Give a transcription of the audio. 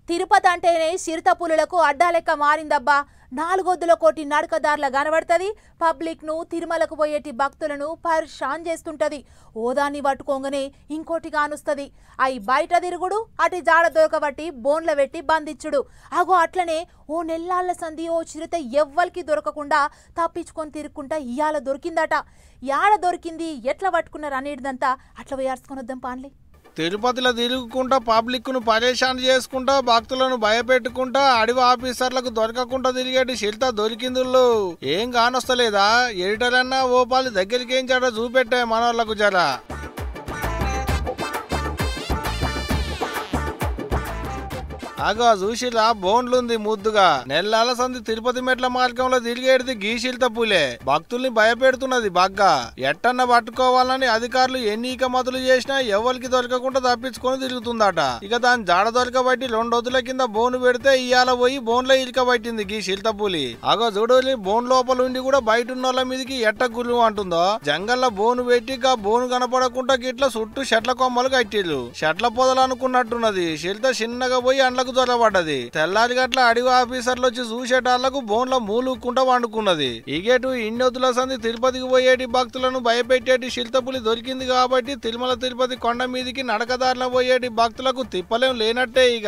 తిరుపతి అంటేనే చిరుతపులులకు అడ్డాలెక్క మారిందబ్బా. నాలుగొద్దుల కోటి నడకదారుల కనబడుతుంది. పబ్లిక్ ను తిరుమలకు పోయేటి భక్తులను పరిశాన్ చేస్తుంటది. ఓదాన్ని పట్టుకోగానే ఇంకోటి కానుస్తుంది. అయి బయట తిరుగుడు, అటు జాడ దొరకబట్టి బోన్ల పెట్టి బంధించుడు. అగో అట్లనే ఓ నెల్లాళ్ళ సంధి ఓ చిరుత ఎవ్వరికి దొరకకుండా తప్పించుకొని తిరుక్కుంటా ఇయాల దొరికిందట. యాడ దొరికింది, ఎట్లా పట్టుకున్నారు అనేటిదంతా అట్లా వేయార్చుకొని వద్దాం పాన్లే. తిరుపతిలో తిరుగుకుంటా పబ్లిక్ ను పరేషాన్ చేసుకుంటా భక్తులను భయపెట్టుకుంటా అడవి ఆఫీసర్లకు దొరకకుండా తిరిగేటి చిరుత దొరికిందుళ్ళు. ఏం కానొస్తలేదా? ఎడిటర్ అన్నా ఓ పాలి దగ్గరికి ఏం చెడ చూపెట్టే మనోళ్లకు జర. అగో చూసిరా బోన్లుంది ముద్దుగా. నెల్లాల సంది తిరుపతి మెట్ల మార్గంలో తిరిగేది గీశిల్త పూలే. భక్తుల్ని భయపెడుతున్నది బగ్గా. ఎట్టన్న పట్టుకోవాలని అధికారులు ఎన్ని ఇకమతులు చేసినా ఎవరికి దొరకకుండా తప్పించుకొని తిరుగుతుందట. ఇక దాని జాడ దొరకబట్టి 2 రోజుల కింద బోను పెడితే ఇయాల పోయి బోన్లో ఇరికబట్టింది గీశిల్త పూలి. అగో చూడలి బోన్ లోపల ఉండి కూడా బయట ఉన్నోళ్ళ మీదకి ఎట్ట గుర్రు అంటుందో. జంగల్లో బోను పెట్టి బోను కనపడకుండా గిట్ల చుట్టూ చెట్ల కొమ్మలు కట్టిళ్ళు. చెట్ల పొదలు అనుకున్నట్టున్నది. చిరుత చిన్నగా పోయి అండ్లకు దొరబడ్డది. తెల్లారి గట్ల అడవి ఆఫీసర్లు వచ్చి చూసేటాళ్లకు బోన్ల మూలుక్కుంటా వండుకున్నది. ఇగేటు ఇన్నొద్దుల సంది తిరుపతికి పోయేటి భక్తులను భయపెట్టేటి చిరుతపులి దొరికింది కాబట్టి తిరుమల తిరుపతి కొండ మీదికి నడకదారుల పోయేటి భక్తులకు తిప్పలేం లేనట్టే ఇక.